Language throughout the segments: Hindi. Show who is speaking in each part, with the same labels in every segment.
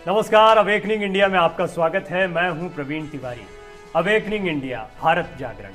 Speaker 1: नमस्कार, अवेकनिंग इंडिया में आपका स्वागत है। मैं हूं प्रवीण तिवारी। अवेकनिंग इंडिया, भारत जागरण,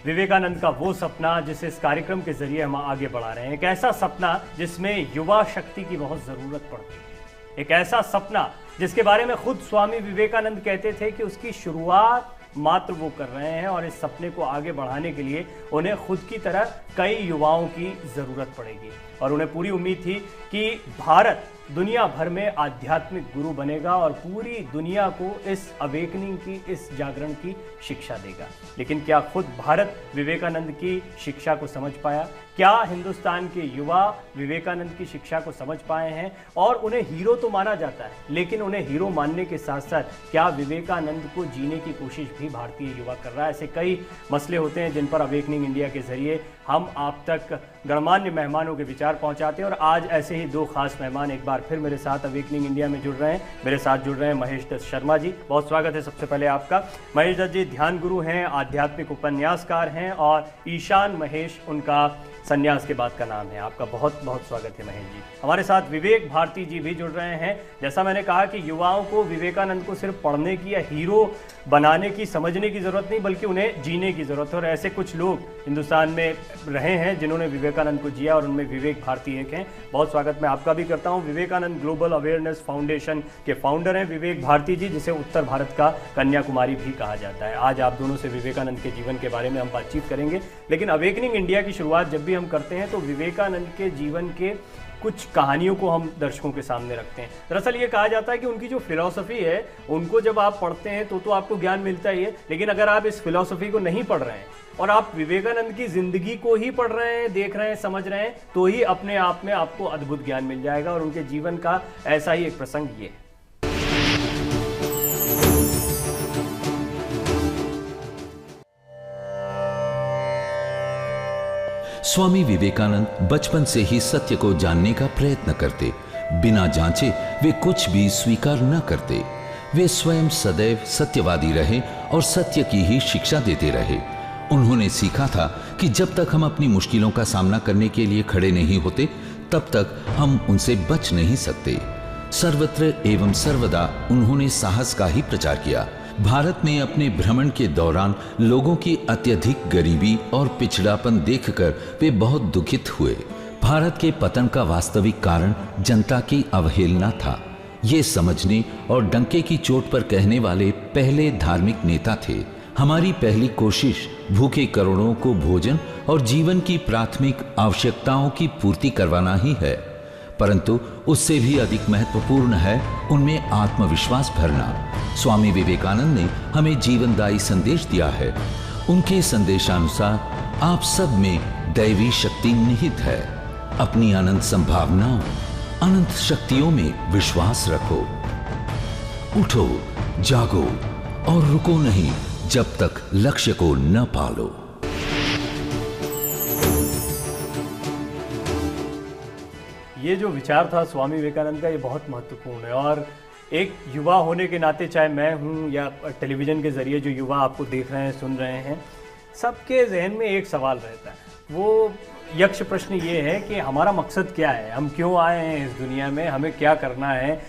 Speaker 1: विवेकानंद का वो सपना जिसे इस कार्यक्रम के जरिए हम आगे बढ़ा रहे हैं। एक ऐसा सपना जिसमें युवा शक्ति की बहुत जरूरत पड़ती है। एक ऐसा सपना जिसके बारे में खुद स्वामी विवेकानंद कहते थे कि उसकी शुरुआत मात्र वो कर रहे हैं और इस सपने को आगे बढ़ाने के लिए उन्हें खुद की तरह कई युवाओं की जरूरत पड़ेगी। और उन्हें पूरी उम्मीद थी कि भारत दुनिया भर में आध्यात्मिक गुरु बनेगा और पूरी दुनिया को इस अवेकनिंग की, इस जागरण की शिक्षा देगा। लेकिन क्या खुद भारत विवेकानंद की शिक्षा को समझ पाया? क्या हिंदुस्तान के युवा विवेकानंद की शिक्षा को समझ पाए हैं? और उन्हें हीरो तो माना जाता है, लेकिन उन्हें हीरो मानने के साथ साथ क्या विवेकानंद को जीने की कोशिश भी भारतीय युवा कर रहा है? ऐसे कई मसले होते हैं जिन पर अवेकनिंग इंडिया के जरिए हम आप तक गणमान्य मेहमानों के विचार पहुंचाते हैं। और आज ऐसे ही दो खास मेहमान एक बार फिर मेरे साथ अवेकनिंग इंडिया में जुड़ रहे हैं। मेरे साथ जुड़ रहे हैं महेश दत्त शर्मा जी। बहुत स्वागत है सबसे पहले आपका। महेश दत्त जी ध्यान गुरु हैं, आध्यात्मिक उपन्यासकार हैं और ईशान महेश उनका संन्यास के बाद का नाम है। आपका बहुत बहुत स्वागत है महेश जी। हमारे साथ विवेक भारती जी भी जुड़ रहे हैं। जैसा मैंने कहा कि युवाओं को विवेकानंद को सिर्फ पढ़ने की या हीरो बनाने की, समझने की जरूरत नहीं, बल्कि उन्हें जीने की जरूरत है। और ऐसे कुछ लोग हिंदुस्तान में रहे हैं जिन्होंने विवेकानंद को जिया और उनमें विवेक भारती एक हैं। बहुत स्वागत मैं आपका भी करता हूं। विवेकानंद ग्लोबल अवेयरनेस फाउंडेशन के फाउंडर हैं विवेक भारती जी, जिसे उत्तर भारत का कन्याकुमारी भी कहा जाता है। आज आप दोनों से विवेकानंद के जीवन के बारे में हम बातचीत करेंगे। लेकिन अवेकनिंग इंडिया की शुरुआत जब भी हम करते हैं तो विवेकानंद के जीवन के कुछ कहानियों को हम दर्शकों के सामने रखते हैं। दरअसल ये कहा जाता है कि उनकी जो फिलॉसफी है, उनको जब आप पढ़ते हैं तो आपको ज्ञान मिलता ही है। लेकिन अगर आप इस फिलॉसफी को नहीं पढ़ रहे हैं और आप विवेकानंद की जिंदगी को ही पढ़ रहे हैं, देख रहे हैं, समझ रहे हैं, तो ही अपने आप में आपको अद्भुत ज्ञान मिल जाएगा। और उनके जीवन का ऐसा ही एक प्रसंग ये है।
Speaker 2: स्वामी विवेकानंद बचपन से ही सत्य को जानने का प्रयत्न करते। बिना जांचे वे कुछ भी स्वीकार न करते। वे स्वयं सदैव सत्यवादी रहे और सत्य की ही शिक्षा देते रहे। उन्होंने सीखा था कि जब तक हम अपनी मुश्किलों का सामना करने के लिए खड़े नहीं होते, तब तक हम उनसे बच नहीं सकते। सर्वत्र एवं सर्वदा उन्होंने साहस का ही प्रचार किया। भारत में अपने भ्रमण के दौरान लोगों की अत्यधिक गरीबी और पिछड़ापन देखकर वे बहुत दुखित हुए। भारत के पतन का वास्तविक कारण जनता की अवहेलना था। ये समझने और डंके की चोट पर कहने वाले पहले धार्मिक नेता थे। हमारी पहली कोशिश भूखे करोड़ों को भोजन और जीवन की प्राथमिक आवश्यकताओं की पूर्ति करवाना ही है, परंतु उससे भी अधिक महत्वपूर्ण है उनमें आत्मविश्वास भरना। स्वामी विवेकानंद ने हमें जीवनदायी संदेश दिया है। उनके संदेशानुसार आप सब में दैवी शक्ति निहित है। अपनी अनंत संभावनाओं, अनंत शक्तियों में विश्वास रखो। उठो, जागो और रुको नहीं जब तक लक्ष्य को न पालो।
Speaker 1: ये जो विचार था स्वामी विवेकानंद का, ये बहुत महत्वपूर्ण है। और एक युवा होने के नाते, चाहे मैं हूँ या टेलीविज़न के ज़रिए जो युवा आपको देख रहे हैं, सुन रहे हैं, सबके जहन में एक सवाल रहता है। वो यक्ष प्रश्न ये है कि हमारा मकसद क्या है, हम क्यों आए हैं इस दुनिया में, हमें क्या करना है।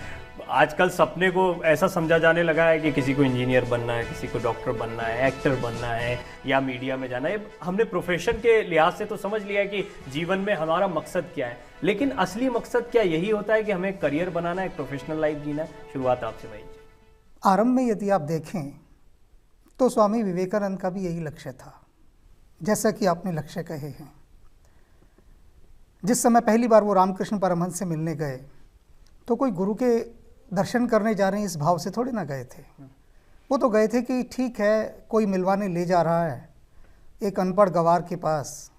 Speaker 1: आजकल सपने को ऐसा समझा जाने लगा है कि किसी को इंजीनियर बनना है, किसी को डॉक्टर बनना है, एक्टर बनना है या मीडिया में जाना है। हमने प्रोफेशन के लिहाज से तो समझ लिया है कि जीवन में हमारा मकसद क्या है, लेकिन असली मकसद क्या यही होता है कि हमें करियर बनाना है, एक प्रोफेशनल लाइफ जीना है? शुरुआत आपसे भाई।
Speaker 3: आरंभ में यदि आप देखें तो स्वामी विवेकानंद का भी यही लक्ष्य था, जैसा कि आपने लक्ष्य कहे हैं। जिस समय पहली बार वो रामकृष्ण परमहंस से मिलने गए तो कोई गुरु के दर्शन करने जा रहे हैं इस भाव से थोड़े ना गए थे। वो तो गए थे कि ठीक है, कोई मिलवाने ले जा रहा है एक अनपढ़ गवार के पास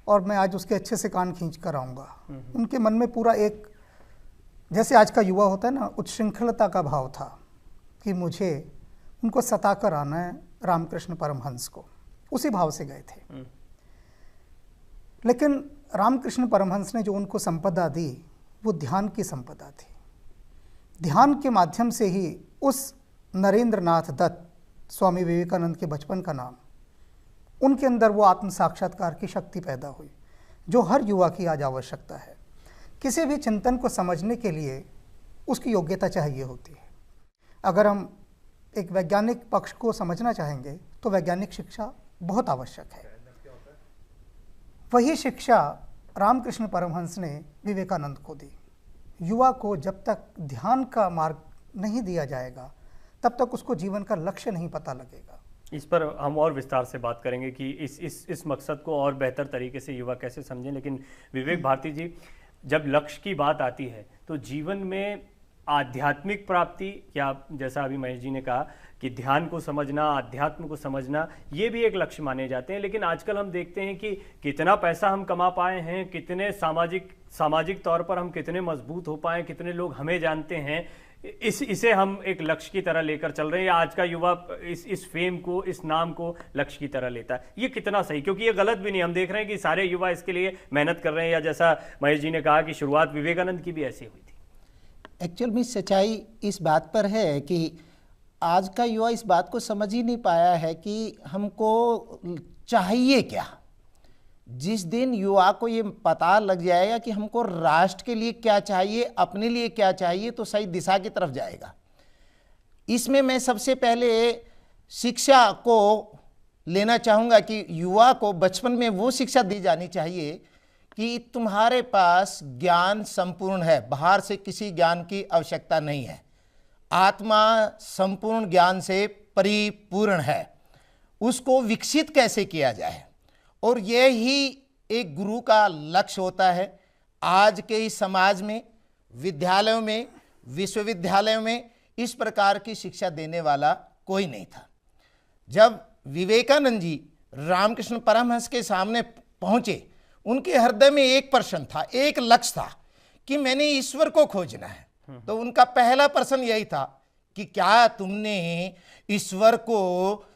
Speaker 3: और मैं आज उसके अच्छे से कान खींच कर आऊँगा। उनके मन में पूरा एक, जैसे आज का युवा होता है ना, उच्छृंखलता का भाव था कि मुझे उनको सता कर आना है रामकृष्ण परमहंस को। उसी भाव से गए थे। लेकिन रामकृष्ण परमहंस ने जो उनको संपदा दी वो ध्यान की संपदा थी। ध्यान के माध्यम से ही उस नरेंद्र नाथ दत्त, स्वामी विवेकानंद के बचपन का नाम, उनके अंदर वो आत्म साक्षात्कार की शक्ति पैदा हुई जो हर युवा की आज आवश्यकता है। किसी भी चिंतन को समझने के लिए उसकी योग्यता चाहिए होती है। अगर हम एक वैज्ञानिक पक्ष को समझना चाहेंगे तो वैज्ञानिक शिक्षा बहुत आवश्यक है। वही शिक्षा रामकृष्ण परमहंस ने विवेकानंद को दी। युवा को जब तक ध्यान का मार्ग नहीं दिया जाएगा तब तक उसको जीवन का लक्ष्य नहीं पता लगेगा।
Speaker 1: इस पर हम और विस्तार से बात करेंगे कि इस मकसद को और बेहतर तरीके से युवा कैसे समझें। लेकिन विवेक भारती जी, जब लक्ष्य की बात आती है तो जीवन में आध्यात्मिक प्राप्ति, या जैसा अभी महेश जी ने कहा कि ध्यान को समझना, आध्यात्म को समझना, ये भी एक लक्ष्य माने जाते हैं। लेकिन आजकल हम देखते हैं कि कितना पैसा हम कमा पाए हैं, कितने सामाजिक तौर पर हम कितने मजबूत हो पाए, कितने लोग हमें जानते हैं, इसे हम एक लक्ष्य की तरह लेकर चल रहे हैं। या आज का युवा इस फेम को, इस नाम को लक्ष्य की तरह लेता है। ये कितना सही? क्योंकि ये गलत भी नहीं। हम देख रहे हैं कि सारे युवा इसके लिए मेहनत कर रहे हैं, या जैसा महेश जी ने कहा कि शुरुआत विवेकानंद की भी ऐसी हुई थी।
Speaker 4: एक्चुअल में सच्चाई इस बात पर है कि आज का युवा इस बात को समझ ही नहीं पाया है कि हमको चाहिए क्या। जिस दिन युवा को ये पता लग जाएगा कि हमको राष्ट्र के लिए क्या चाहिए, अपने लिए क्या चाहिए, तो सही दिशा की तरफ जाएगा। इसमें मैं सबसे पहले शिक्षा को लेना चाहूँगा कि युवा को बचपन में वो शिक्षा दी जानी चाहिए कि तुम्हारे पास ज्ञान संपूर्ण है, बाहर से किसी ज्ञान की आवश्यकता नहीं है, आत्मा संपूर्ण ज्ञान से परिपूर्ण है। उसको विकसित कैसे किया जाए, और यह ही एक गुरु का लक्ष्य होता है। आज के इस समाज में, विद्यालयों में, विश्वविद्यालयों में इस प्रकार की शिक्षा देने वाला कोई नहीं था। जब विवेकानंद जी रामकृष्ण परमहंस के सामने पहुंचे, उनके हृदय में एक प्रश्न था, एक लक्ष्य था कि मैंने ईश्वर को खोजना है। तो उनका पहला प्रश्न यही था कि क्या तुमने ईश्वर को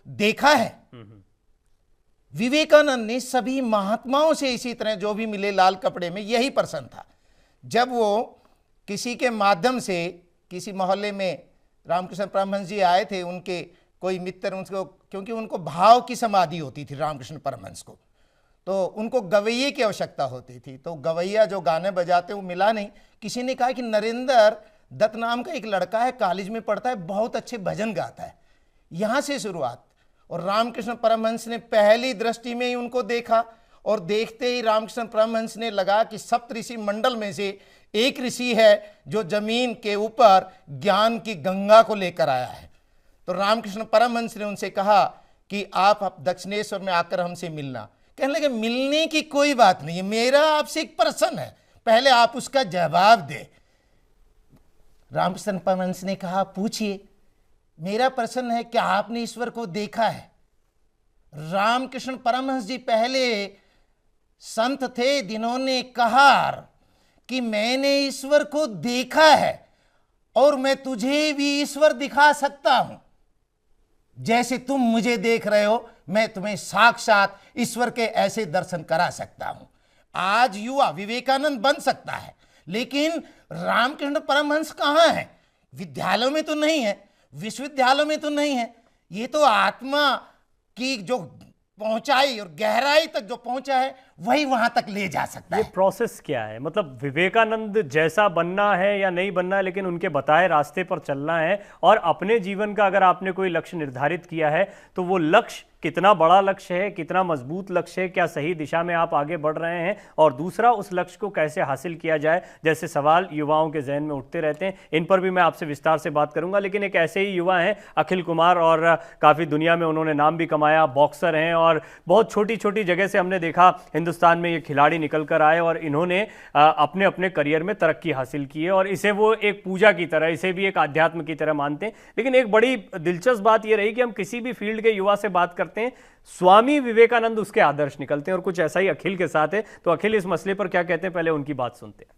Speaker 4: देखा है? विवेकानंद ने सभी महात्माओं से इसी तरह जो भी मिले लाल कपड़े में, यही प्रश्न था। जब वो किसी के माध्यम से किसी मोहल्ले में रामकृष्ण परमहंस जी आए थे, उनके कोई मित्र उनको, क्योंकि उनको भाव की समाधि होती थी रामकृष्ण परमहंस को, तो उनको गवैये की आवश्यकता होती थी। तो गवैया जो गाने बजाते वो मिला नहीं। किसी ने कहा कि नरेंद्र दत्त नाम का एक लड़का है, कॉलेज में पढ़ता है, बहुत अच्छे भजन गाता है। यहाँ से शुरुआत। और रामकृष्ण परमहंस ने पहली दृष्टि में ही उनको देखा, और देखते ही रामकृष्ण परमहंस ने लगा कि सप्त ऋषि मंडल में से एक ऋषि है जो जमीन के ऊपर ज्ञान की गंगा को लेकर आया है। तो रामकृष्ण परमहंस ने उनसे कहा कि आप दक्षिणेश्वर में आकर हमसे मिलना। कहने लगे मिलने की कोई बात नहीं है, मेरा आपसे एक प्रश्न है, पहले आप उसका जवाब दे। रामकृष्ण परमहंस ने कहा पूछिए। मेरा प्रश्न है क्या आपने ईश्वर को देखा है? रामकृष्ण परमहंस जी पहले संत थे जिन्होंने कहा कि मैंने ईश्वर को देखा है और मैं तुझे भी ईश्वर दिखा सकता हूं। जैसे तुम मुझे देख रहे हो, मैं तुम्हें साक्षात ईश्वर के ऐसे दर्शन करा सकता हूं। आज युवा विवेकानंद बन सकता है, लेकिन रामकृष्ण परमहंस कहाँ है? विद्यालयों में तो नहीं है, विश्वविद्यालयों में तो नहीं है। ये तो आत्मा की जो पहुंचाई और गहराई तक जो पहुंचा है वही वहां तक ले जा सकता है।
Speaker 1: ये प्रोसेस क्या है? मतलब विवेकानंद जैसा बनना है या नहीं बनना है, लेकिन उनके बताए रास्ते पर चलना है। और अपने जीवन का अगर आपने कोई लक्ष्य निर्धारित किया है तो वो लक्ष्य कितना बड़ा लक्ष्य है, कितना मजबूत लक्ष्य है, क्या सही दिशा में आप आगे बढ़ रहे हैं, और दूसरा उस लक्ष्य को कैसे हासिल किया जाए, जैसे सवाल युवाओं के जहन में उठते रहते हैं। इन पर भी मैं आपसे विस्तार से बात करूंगा। लेकिन एक ऐसे ही युवा हैं अखिल कुमार, और काफ़ी दुनिया में उन्होंने नाम भी कमाया, बॉक्सर हैं, और बहुत छोटी छोटी जगह से हमने देखा हिंदुस्तान में ये खिलाड़ी निकल कर आए और इन्होंने अपने अपने करियर में तरक्की हासिल की है। और इसे वो एक पूजा की तरह, इसे भी एक अध्यात्म की तरह मानते हैं। लेकिन एक बड़ी दिलचस्प बात ये रही कि हम किसी भी फील्ड के युवा से बात करते हैं, स्वामी विवेकानंद उसके आदर्श निकलते हैं। और कुछ ऐसा ही अखिल के साथ है। तो अखिल इस मसले पर क्या कहते हैं, पहले उनकी बात सुनते हैं।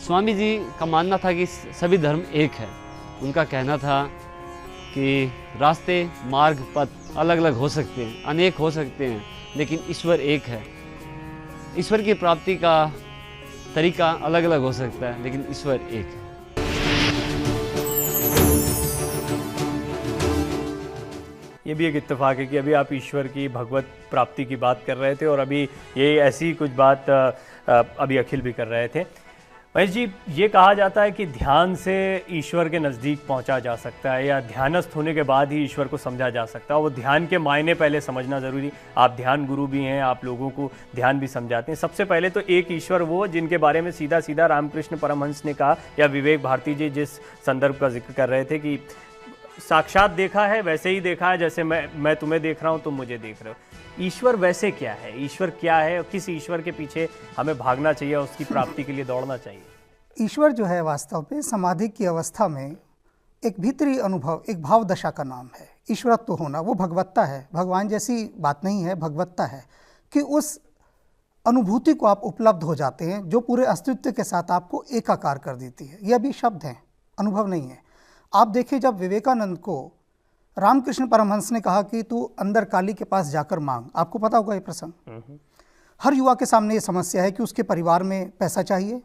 Speaker 5: स्वामी जी का मानना था कि सभी धर्म एक है। उनका कहना था कि रास्ते, मार्ग, पथ अलग अलग हो सकते हैं, अनेक हो सकते हैं, लेकिन ईश्वर एक है। ईश्वर की प्राप्ति का तरीका अलग अलग हो सकता है, लेकिन ईश्वर एक है।
Speaker 1: ये भी एक इत्तेफाक है कि अभी आप ईश्वर की भगवत प्राप्ति की बात कर रहे थे और अभी ये ऐसी कुछ बात अभी अखिल भी कर रहे थे। महेश जी, ये कहा जाता है कि ध्यान से ईश्वर के नज़दीक पहुंचा जा सकता है या ध्यानस्थ होने के बाद ही ईश्वर को समझा जा सकता है। वो ध्यान के मायने पहले समझना ज़रूरी। आप ध्यान गुरु भी हैं, आप लोगों को ध्यान भी समझाते हैं। सबसे पहले तो एक ईश्वर वो जिनके बारे में सीधा सीधा रामकृष्ण परमहंस ने कहा, या विवेक भारती जी जिस संदर्भ का जिक्र कर रहे थे कि साक्षात देखा है वैसे ही देखा है, जैसे मैं तुम्हें देख रहा हूँ, तुम मुझे देख रहे हो। ईश्वर वैसे क्या है, ईश्वर क्या है, किस ईश्वर के पीछे हमें भागना चाहिए, उसकी प्राप्ति के लिए दौड़ना चाहिए?
Speaker 3: ईश्वर जो है वास्तव में समाधि की अवस्था में एक भीतरी अनुभव, एक भाव दशा का नाम है। ईश्वरत्व होना वो भगवत्ता है, भगवान जैसी बात नहीं है, भगवत्ता है कि उस अनुभूति को आप उपलब्ध हो जाते हैं जो पूरे अस्तित्व के साथ आपको एकाकार कर देती है। ये अभी शब्द हैं, अनुभव नहीं है। आप देखिए, जब विवेकानंद को रामकृष्ण परमहंस ने कहा कि तू अंदर काली के पास जाकर मांग, आपको पता होगा ये प्रसंग। हर युवा के सामने ये समस्या है कि उसके परिवार में पैसा चाहिए,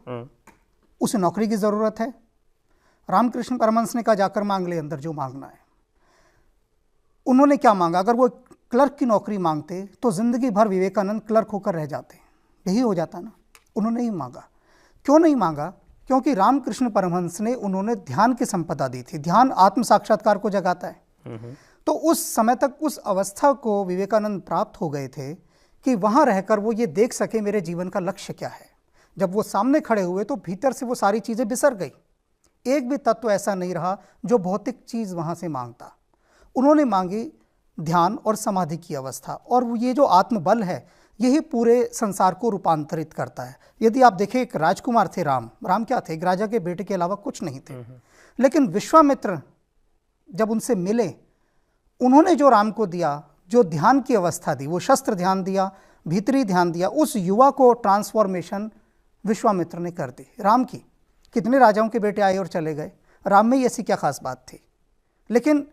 Speaker 3: उसे नौकरी की ज़रूरत है। रामकृष्ण परमहंस ने कहा जाकर मांग ले अंदर जो मांगना है। उन्होंने क्या मांगा? अगर वो क्लर्क की नौकरी मांगते तो जिंदगी भर विवेकानंद क्लर्क होकर रह जाते, यही हो जाता ना। उन्होंने ही मांगा। क्यों नहीं मांगा? क्योंकि रामकृष्ण परमहंस ने उन्होंने ध्यान की संपदा दी थी। ध्यान आत्म साक्षात्कार को जगाता है। तो उस समय तक उस अवस्था को विवेकानंद प्राप्त हो गए थे कि वहाँ रहकर वो ये देख सके मेरे जीवन का लक्ष्य क्या है। जब वो सामने खड़े हुए तो भीतर से वो सारी चीज़ें बिसर गई। एक भी तत्व ऐसा नहीं रहा जो भौतिक चीज़ वहाँ से मांगता। उन्होंने मांगी ध्यान और समाधि की अवस्था, और ये जो आत्मबल है यही पूरे संसार को रूपांतरित करता है। यदि आप देखें, एक राजकुमार थे राम क्या थे? एक राजा के बेटे के अलावा कुछ नहीं थे। लेकिन विश्वामित्र जब उनसे मिले, उन्होंने जो राम को दिया, जो ध्यान की अवस्था दी, वो शस्त्र ध्यान दिया, भीतरी ध्यान दिया, उस युवा को ट्रांसफॉर्मेशन विश्वामित्र ने कर दी। राम की कितने राजाओं के बेटे आए और चले गए, राम में ही ऐसी क्या खास बात थी? लेकिन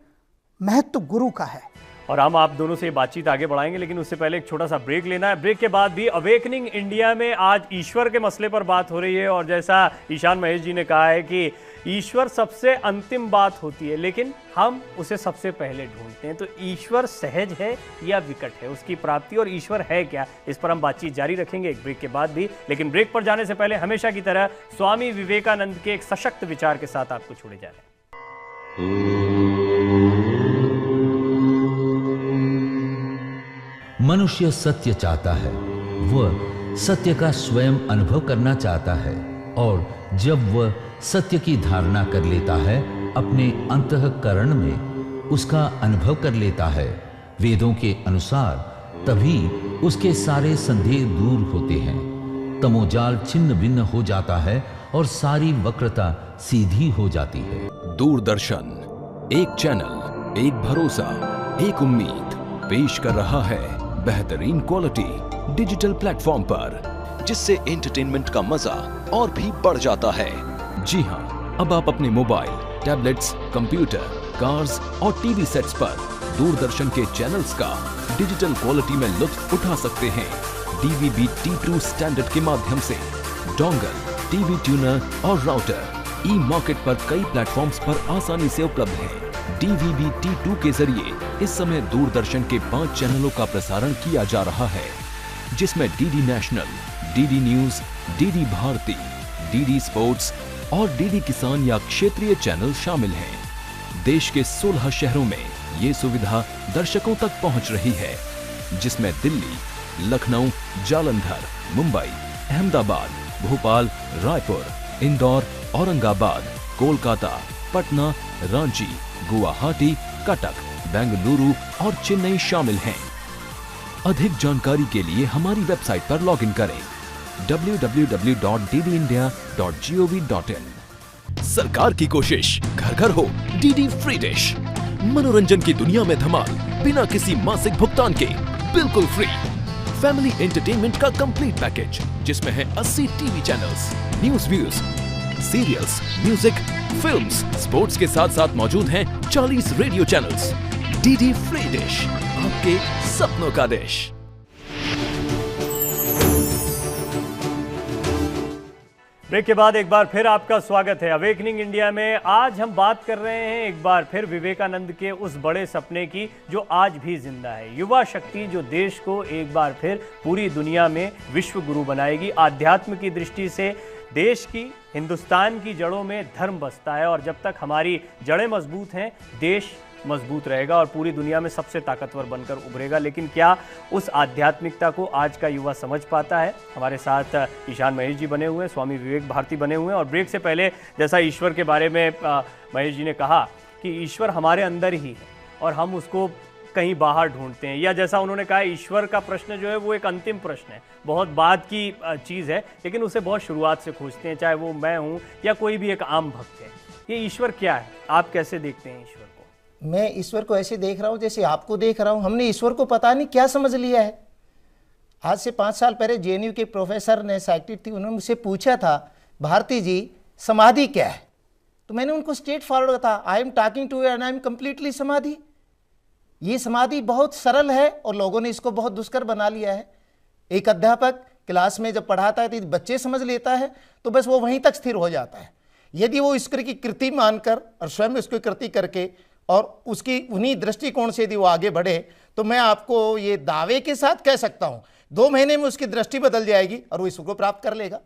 Speaker 3: महत्व गुरु का है।
Speaker 1: और हम आप दोनों से ये बातचीत आगे बढ़ाएंगे, लेकिन उससे पहले एक छोटा सा ब्रेक लेना है। ब्रेक के बाद भी अवेकनिंग इंडिया में आज ईश्वर के मसले पर बात हो रही है, और जैसा ईशान महेश जी ने कहा है कि ईश्वर सबसे अंतिम बात होती है, लेकिन हम उसे सबसे पहले ढूंढते हैं। तो ईश्वर सहज है या विकट है, उसकी प्राप्ति, और ईश्वर है क्या, इस पर हम बातचीत जारी रखेंगे एक ब्रेक के बाद भी। लेकिन ब्रेक पर जाने से पहले हमेशा की तरह स्वामी विवेकानंद के एक सशक्त विचार के साथ आपको छोड़े जा रहे हैं।
Speaker 2: मनुष्य सत्य चाहता है, वह सत्य का स्वयं अनुभव करना चाहता है, और जब वह सत्य की धारणा कर लेता है, अपने अंतःकरण में उसका अनुभव कर लेता है, वेदों के अनुसार, तभी उसके सारे संदेह दूर होते हैं। तमोजाल छिन्न भिन्न हो जाता है और सारी वक्रता सीधी हो जाती है।
Speaker 6: दूरदर्शन, एक चैनल, एक भरोसा, एक उम्मीद पेश कर रहा है बेहतरीन क्वालिटी डिजिटल प्लेटफॉर्म पर, जिससे एंटरटेनमेंट का मजा और भी बढ़ जाता है। जी हां, अब आप अपने मोबाइल, टैबलेट्स, कंप्यूटर, कार्स और टीवी सेट्स पर दूरदर्शन के चैनल्स का डिजिटल क्वालिटी में लुत्फ उठा सकते हैं। DVB T2 स्टैंडर्ड के माध्यम से डोंगल, टीवी ट्यूनर और राउटर ई-मार्केट पर कई प्लेटफॉर्म्स पर आसानी से उपलब्ध है। DVB T2 के जरिए इस समय दूरदर्शन के 5 चैनलों का प्रसारण किया जा रहा है, जिसमें DD National, DD News, DD Bharati, DD Sports और DD किसान या क्षेत्रीय चैनल शामिल हैं। देश के 16 शहरों में ये सुविधा दर्शकों तक पहुंच रही है, जिसमें दिल्ली, लखनऊ, जालंधर, मुंबई, अहमदाबाद, भोपाल, रायपुर, इंदौर, औरंगाबाद, कोलकाता, पटना, रांची, गुवाहाटी, कटक, बेंगलुरु और चेन्नई शामिल हैं। अधिक जानकारी के लिए हमारी वेबसाइट पर लॉगिन करें www.ddindia.gov.in। सरकार की कोशिश घर घर हो DD फ्री डिश। मनोरंजन की दुनिया में धमाल बिना किसी मासिक भुगतान के, बिल्कुल फ्री। फैमिली एंटरटेनमेंट का कंप्लीट पैकेज, जिसमें है 80 TV channels, news views, serials, music, films, sports के साथ साथ मौजूद हैं 40 radio channels. DD free dish, आपके सपनों का डिश।
Speaker 1: ब्रेक के बाद एक बार फिर आपका स्वागत है अवेकनिंग इंडिया में। आज हम बात कर रहे हैं एक बार फिर विवेकानंद के उस बड़े सपने की जो आज भी जिंदा है, युवा शक्ति जो देश को एक बार फिर पूरी दुनिया में विश्व गुरु बनाएगी। आध्यात्म की दृष्टि से देश की, हिंदुस्तान की जड़ों में धर्म बसता है और जब तक हमारी जड़ें मजबूत हैं देश मजबूत रहेगा और पूरी दुनिया में सबसे ताकतवर बनकर उभरेगा। लेकिन क्या उस आध्यात्मिकता को आज का युवा समझ पाता है? हमारे साथ ईशान महेश जी बने हुए हैं, स्वामी विवेक भारती बने हुए हैं और ब्रेक से पहले जैसा ईश्वर के बारे में महेश जी ने कहा कि ईश्वर हमारे अंदर ही है और हम उसको कहीं बाहर ढूंढते हैं, या जैसा उन्होंने कहा ईश्वर का प्रश्न जो है वो एक अंतिम प्रश्न है, बहुत बाद की चीज़ है, लेकिन उसे बहुत शुरुआत से खोजते हैं, चाहे वो मैं हूँ या कोई भी एक आम भक्त है। ये ईश्वर क्या है, आप कैसे देखते हैं ईश्वर को?
Speaker 4: मैं ईश्वर को ऐसे देख रहा हूँ जैसे आपको देख रहा हूँ। हमने ईश्वर को पता नहीं क्या समझ लिया है। आज से 5 साल पहले JNU के प्रोफेसर ने, साइकियाट्रिस्ट थी, उन्होंने मुझसे पूछा था भारती जी समाधि क्या है, तो मैंने उनको स्ट्रेट फॉरवर्ड कहा I am talking to you and I am completely समाधि। ये समाधि बहुत सरल है और लोगों ने इसको बहुत दुष्कर बना लिया है। एक अध्यापक क्लास में जब पढ़ाता है तो बच्चे समझ लेता है तो बस वो वहीं तक स्थिर हो जाता है। यदि वो ईश्वर की कृति मानकर और स्वयं उसकी कृति करके और उसकी उन्हीं दृष्टिकोण से यदि वो आगे बढ़े तो मैं आपको ये दावे के साथ कह सकता हूँ 2 महीने में उसकी दृष्टि बदल जाएगी और वो ईश्वर को प्राप्त कर लेगा।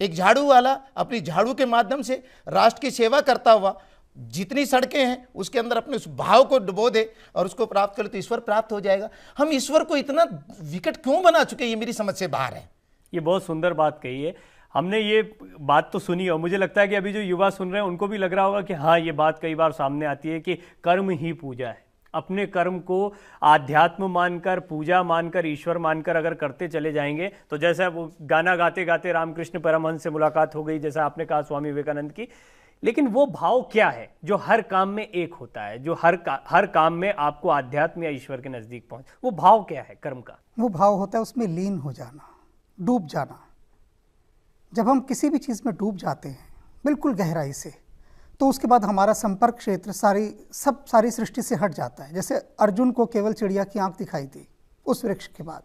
Speaker 4: एक झाड़ू वाला अपनी झाड़ू के माध्यम से राष्ट्र की सेवा करता हुआ जितनी सड़कें हैं उसके अंदर अपने उस भाव को डुबो दे और उसको प्राप्त करे तो ईश्वर प्राप्त हो जाएगा। हम ईश्वर को इतना विकट क्यों बना चुके, ये मेरी समझ से बाहर है।
Speaker 1: ये बहुत सुंदर बात कही है। हमने ये बात तो सुनी और मुझे लगता है कि अभी जो युवा सुन रहे हैं उनको भी लग रहा होगा कि हाँ, ये बात कई बार सामने आती है कि कर्म ही पूजा है। अपने कर्म को आध्यात्म मानकर, पूजा मानकर, ईश्वर मानकर अगर करते चले जाएंगे तो जैसा वो गाना गाते गाते रामकृष्ण परमहंस से मुलाकात हो गई, जैसा आपने कहा स्वामी विवेकानंद की, लेकिन वो भाव क्या है जो हर काम में एक होता है, जो हर काम में आपको आध्यात्म या ईश्वर के नजदीक पहुंच, वो भाव क्या है कर्म का?
Speaker 3: वो भाव होता है उसमें लीन हो जाना, डूब जाना। जब हम किसी भी चीज़ में डूब जाते हैं बिल्कुल गहराई से, तो उसके बाद हमारा संपर्क क्षेत्र सारी सृष्टि से हट जाता है। जैसे अर्जुन को केवल चिड़िया की आंख दिखाई दी उस वृक्ष के बाद,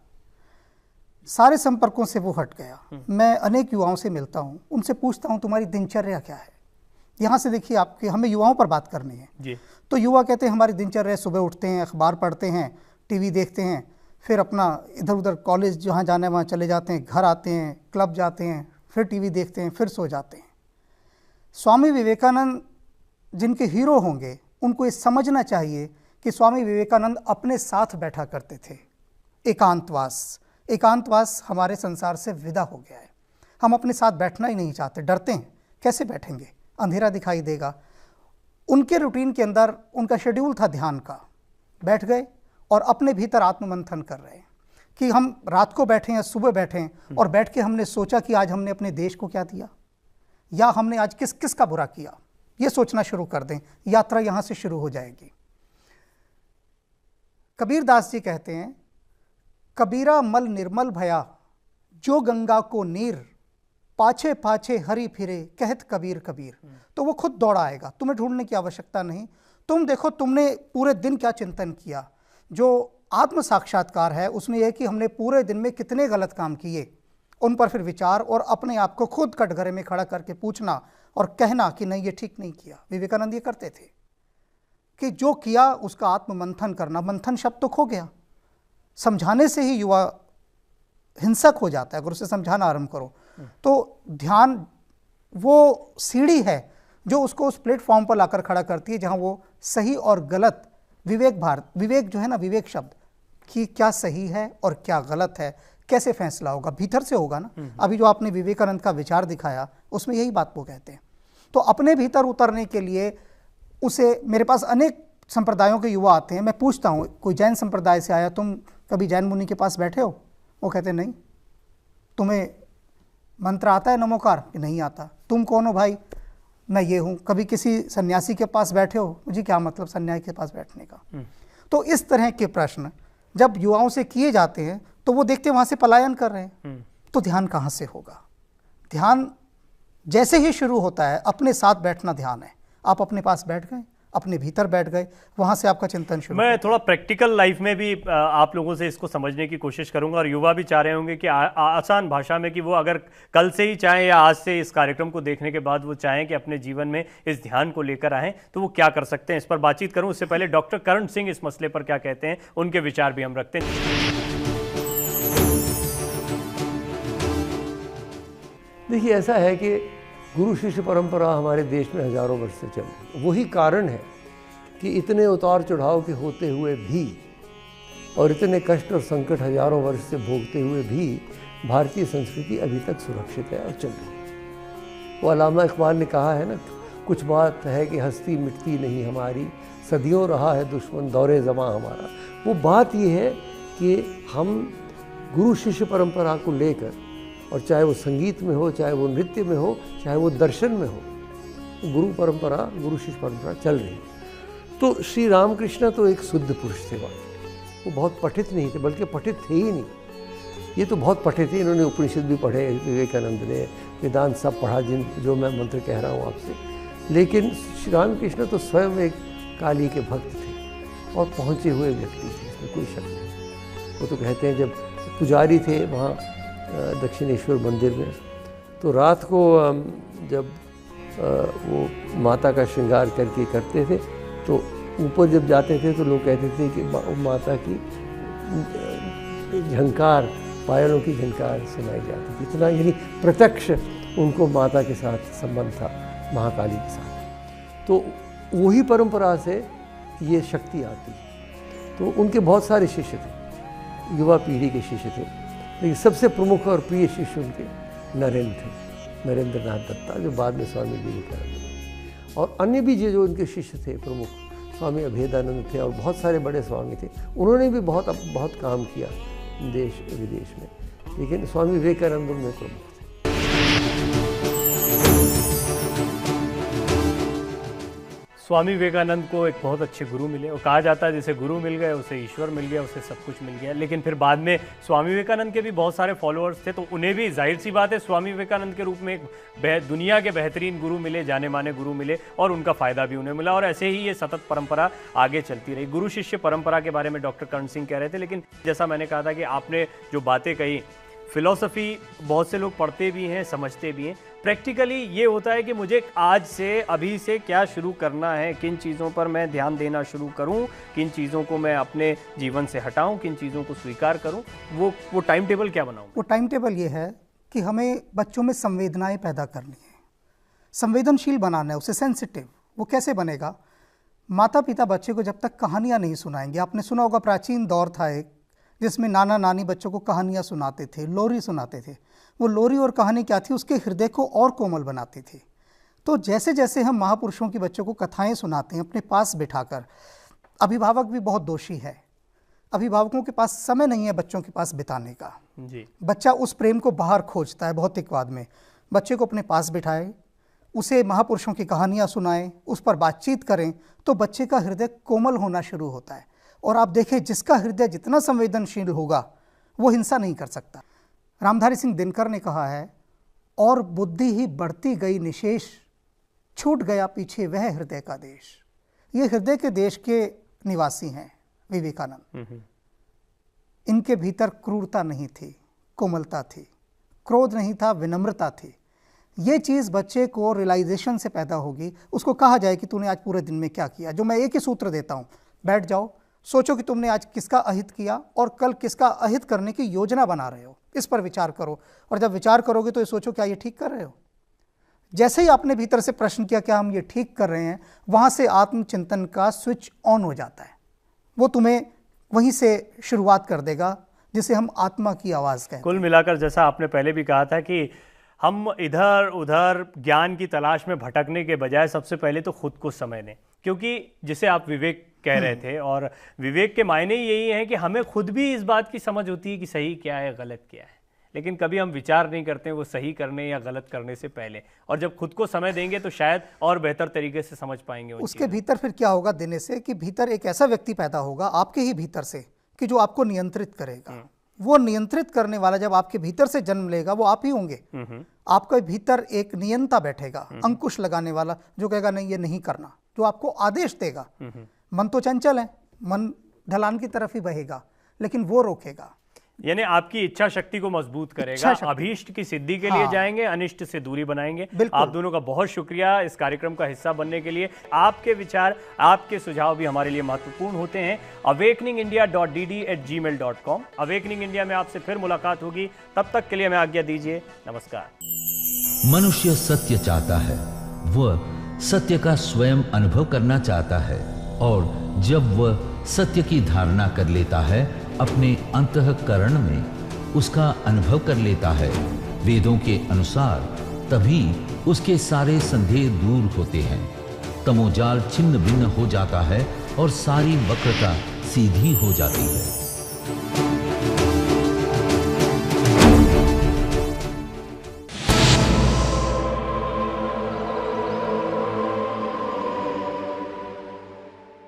Speaker 3: सारे संपर्कों से वो हट गया। मैं अनेक युवाओं से मिलता हूँ, उनसे पूछता हूँ तुम्हारी दिनचर्या क्या है। यहाँ से देखिए, आपके हमें युवाओं पर बात करनी है
Speaker 1: जी।
Speaker 3: तो युवा कहते हैं हमारी दिनचर्या सुबह उठते हैं, अखबार पढ़ते हैं, टीवी देखते हैं, फिर अपना इधर उधर कॉलेज जहाँ जाना है वहाँ चले जाते हैं, घर आते हैं, क्लब जाते हैं, फिर टीवी देखते हैं, फिर सो जाते हैं। स्वामी विवेकानंद जिनके हीरो होंगे उनको ये समझना चाहिए कि स्वामी विवेकानंद अपने साथ बैठा करते थे। एकांतवास हमारे संसार से विदा हो गया है। हम अपने साथ बैठना ही नहीं चाहते, डरते हैं कैसे बैठेंगे, अंधेरा दिखाई देगा। उनके रूटीन के अंदर उनका शेड्यूल था ध्यान का, बैठ गए और अपने भीतर आत्ममंथन कर रहे हैं कि हम रात को बैठें या सुबह बैठें और बैठ के हमने सोचा कि आज हमने अपने देश को क्या दिया या हमने आज किस किस का बुरा किया, ये सोचना शुरू कर दें। यात्रा यहाँ से शुरू हो जाएगी। कबीर दास जी कहते हैं, कबीरा मल निर्मल भया जो गंगा को नीर, पाछे पाछे हरि फिरे कहत कबीर कबीर। तो वो खुद दौड़ा आएगा, तुम्हें ढूंढने की आवश्यकता नहीं। तुम देखो तुमने पूरे दिन क्या चिंतन किया। जो आत्म साक्षात्कार है उसमें यह कि हमने पूरे दिन में कितने गलत काम किए, उन पर फिर विचार और अपने आप को खुद कटघरे में खड़ा करके पूछना और कहना कि नहीं ये ठीक नहीं किया। विवेकानंद ये करते थे कि जो किया उसका आत्म मंथन करना। मंथन शब्द तो खो गया, समझाने से ही युवा हिंसक हो जाता है। अगर उसे समझाना आरंभ करो तो ध्यान वो सीढ़ी है जो उसको उस प्लेटफॉर्म पर लाकर खड़ा करती है जहां वो सही और गलत विवेक जो है ना, विवेक शब्द कि क्या सही है और क्या गलत है, कैसे फैसला होगा, भीतर से होगा ना। अभी जो आपने विवेकानंद का विचार दिखाया उसमें यही बात वो कहते हैं। तो अपने भीतर उतरने के लिए उसे, मेरे पास अनेक संप्रदायों के युवा आते हैं, मैं पूछता हूँ कोई जैन संप्रदाय से आया, तुम कभी जैन मुनि के पास बैठे हो? वो कहते नहीं। तुम्हें मंत्र आता है नमोकार? कि नहीं आता। तुम कौन हो भाई? मैं ये हूँ। कभी किसी सन्यासी के पास बैठे हो? मुझे क्या मतलब सन्यासी के पास बैठने का। तो इस तरह के प्रश्न जब युवाओं से किए जाते हैं तो वो देखते हैं वहाँ से पलायन कर रहे हैं, तो ध्यान कहाँ से होगा? ध्यान जैसे ही शुरू होता है, अपने साथ बैठना ध्यान है। आप अपने पास बैठ गए, अपने भीतर बैठ गए, वहाँ से आपका चिंतन शुरू।
Speaker 1: मैं थोड़ा प्रैक्टिकल लाइफ में भी आप लोगों से इसको समझने की कोशिश करूंगा, और युवा भी चाह रहे होंगे कि आसान भाषा में कि वो अगर कल से ही चाहें या आज से इस कार्यक्रम को देखने के बाद वो चाहें कि अपने जीवन में इस ध्यान को लेकर आएँ, तो वो क्या कर सकते हैं, इस पर बातचीत करूँ। उससे पहले डॉक्टर करण सिंह इस मसले पर क्या कहते हैं, उनके विचार भी हम रखते हैं।
Speaker 7: देखिए, ऐसा है कि गुरु शिष्य परंपरा हमारे देश में हजारों वर्ष से चल रही है। वही कारण है कि इतने उतार चढ़ाव के होते हुए भी और इतने कष्ट और संकट हजारों वर्ष से भोगते हुए भी भारतीय संस्कृति अभी तक सुरक्षित है और चल रही है। वो अल्लामा इकबाल ने कहा है ना, कुछ बात है कि हस्ती मिटती नहीं हमारी, सदियों रहा है दुश्मन दौरे ज़मां हमारा। वो बात ये है कि हम गुरु शिष्य परंपरा को लेकर, और चाहे वो संगीत में हो, चाहे वो नृत्य में हो, चाहे वो दर्शन में हो, गुरु परंपरा, गुरु शिष्य परंपरा चल रही है। तो श्री रामकृष्ण तो एक शुद्ध पुरुष थे, वो बहुत पठित नहीं थे, बल्कि पठित थे ही नहीं। ये तो बहुत पठित थे, इन्होंने उपनिषद भी पढ़े, विवेकानंद ने वेदांत सब पढ़ा, जो मैं मंत्र कह रहा हूँ आपसे। लेकिन श्री रामकृष्ण तो स्वयं एक काली के भक्त थे और पहुँचे हुए व्यक्ति थे, इसमें कोई शक नहीं। वो तो कहते हैं जब पुजारी थे वहाँ दक्षिणेश्वर मंदिर में, तो रात को जब वो माता का श्रृंगार करते थे, तो ऊपर जब जाते थे तो लोग कहते थे कि माता की झंकार, पायलों की झंकार सुनाई जाती थी। इतना यानी प्रत्यक्ष उनको माता के साथ संबंध था, महाकाली के साथ। तो वही परंपरा से ये शक्ति आती है। तो उनके बहुत सारे शिष्य थे, युवा पीढ़ी के शिष्य थे, लेकिन सबसे प्रमुख और प्रिय शिष्य उनके नरेंद्र थे, नरेंद्र नाथ दत्ता, जो बाद में स्वामी विवेकानंद बने। और अन्य भी जो उनके शिष्य थे प्रमुख, स्वामी अभेदानंद थे और बहुत सारे बड़े स्वामी थे। उन्होंने भी बहुत काम किया देश विदेश में, लेकिन स्वामी विवेकानंद उनमें प्रमुख थे।
Speaker 1: स्वामी विवेकानंद को एक बहुत अच्छे गुरु मिले, और कहा जाता है जैसे गुरु मिल गए उसे ईश्वर मिल गया, उसे सब कुछ मिल गया। लेकिन फिर बाद में स्वामी विवेकानंद के भी बहुत सारे फॉलोअर्स थे, तो उन्हें भी जाहिर सी बात है स्वामी विवेकानंद के रूप में एक दुनिया के बेहतरीन गुरु मिले, जाने माने गुरु मिले, और उनका फ़ायदा भी उन्हें मिला। और ऐसे ही ये सतत परंपरा आगे चलती रही। गुरु शिष्य परंपरा के बारे में डॉक्टर करण सिंह कह रहे थे, लेकिन जैसा मैंने कहा था कि आपने जो बातें कही, फिलॉसफी बहुत से लोग पढ़ते भी हैं, समझते भी हैं। प्रैक्टिकली ये होता है कि मुझे आज से, अभी से क्या शुरू करना है, किन चीज़ों पर मैं ध्यान देना शुरू करूं, किन चीज़ों को मैं अपने जीवन से हटाऊं, किन चीज़ों को स्वीकार करूं, वो टाइम टेबल क्या बनाऊं?
Speaker 3: वो टाइम टेबल ये है कि हमें बच्चों में संवेदनाएं पैदा करनी है, संवेदनशील बनाना है, उसे सेंसिटिव। वो कैसे बनेगा? माता पिता बच्चे को जब तक कहानियाँ नहीं सुनाएंगे, आपने सुना होगा प्राचीन दौर था एक जिसमें नाना नानी बच्चों को कहानियाँ सुनाते थे, लोरी सुनाते थे। वो लोरी और कहानी क्या थी? उसके हृदय को और कोमल बनाती थी। तो जैसे जैसे हम महापुरुषों की बच्चों को कथाएं सुनाते हैं अपने पास बिठाकर, अभिभावक भी बहुत दोषी है। अभिभावकों के पास समय नहीं है बच्चों के पास बिताने का
Speaker 1: जी।
Speaker 3: बच्चा उस प्रेम को बाहर खोजता है भौतिकवाद में। बच्चे को अपने पास बिठाए, उसे महापुरुषों की कहानियाँ सुनाएं, उस पर बातचीत करें, तो बच्चे का हृदय कोमल होना शुरू होता है। और आप देखें, जिसका हृदय जितना संवेदनशील होगा वो हिंसा नहीं कर सकता। रामधारी सिंह दिनकर ने कहा है, और बुद्धि ही बढ़ती गई निशेष, छूट गया पीछे वह हृदय का देश। ये हृदय के देश के निवासी हैं विवेकानंद। इनके भीतर क्रूरता नहीं थी, कोमलता थी, क्रोध नहीं था, विनम्रता थी। ये चीज़ बच्चे को रियलाइजेशन से पैदा होगी। उसको कहा जाए कि तूने आज पूरे दिन में क्या किया। जो मैं एक ही सूत्र देता हूँ, बैठ जाओ, सोचो कि तुमने आज किसका अहित किया और कल किसका अहित करने की योजना बना रहे हो, इस पर विचार करो। और जब विचार करोगे तो ये सोचो क्या ये ठीक कर रहे हो। जैसे ही आपने भीतर से प्रश्न किया क्या हम ये ठीक कर रहे हैं, वहाँ से आत्मचिंतन का स्विच ऑन हो जाता है। वो तुम्हें वहीं से शुरुआत कर देगा, जिसे हम आत्मा की आवाज़ कहते हैं।
Speaker 1: कुल मिलाकर जैसा आपने पहले भी कहा था कि हम इधर उधर ज्ञान की तलाश में भटकने के बजाय सबसे पहले तो खुद को समय दें, क्योंकि जिसे आप विवेक कह रहे थे, और विवेक के मायने यही है कि हमें खुद भी इस बात की समझ होती है कि सही क्या है, गलत क्या है, लेकिन कभी हम विचार नहीं करते वो सही करने या गलत करने से पहले। और जब खुद को समय देंगे तो शायद और बेहतर तरीके से समझ पाएंगे।
Speaker 3: उसके भीतर फिर क्या होगा देने से, कि भीतर एक ऐसा व्यक्ति पैदा होगा आपके ही भीतर से कि जो आपको नियंत्रित करेगा। वो नियंत्रित करने वाला जब आपके भीतर से जन्म लेगा वो आप ही होंगे। आपके भीतर एक नियंता बैठेगा, अंकुश लगाने वाला, जो कहेगा नहीं ये नहीं करना, जो आपको आदेश देगा। मन तो चंचल है, मन ढलान की तरफ ही बहेगा, लेकिन वो रोकेगा।
Speaker 1: यानी आपकी इच्छा शक्ति को मजबूत करेगा। अभीष्ट की सिद्धि के लिए जाएंगे, अनिष्ट से दूरी बनाएंगे। आप दोनों का बहुत शुक्रिया इस कार्यक्रम का हिस्सा बनने के लिए। आपके विचार, आपके सुझाव भी हमारे लिए महत्वपूर्ण होते हैं। awakeningindia.dd@gmail.com। अवेकनिंग इंडिया में आपसे फिर मुलाकात होगी, तब तक के लिए हमें आज्ञा दीजिए। नमस्कार।
Speaker 2: मनुष्य सत्य चाहता है, वह सत्य का स्वयं अनुभव करना चाहता है, और जब वह सत्य की धारणा कर लेता है, अपने अंतःकरण में उसका अनुभव कर लेता है वेदों के अनुसार, तभी उसके सारे संदेह दूर होते हैं, तमोजाल छिन्न भिन्न हो जाता है और सारी वक्रता सीधी हो जाती है।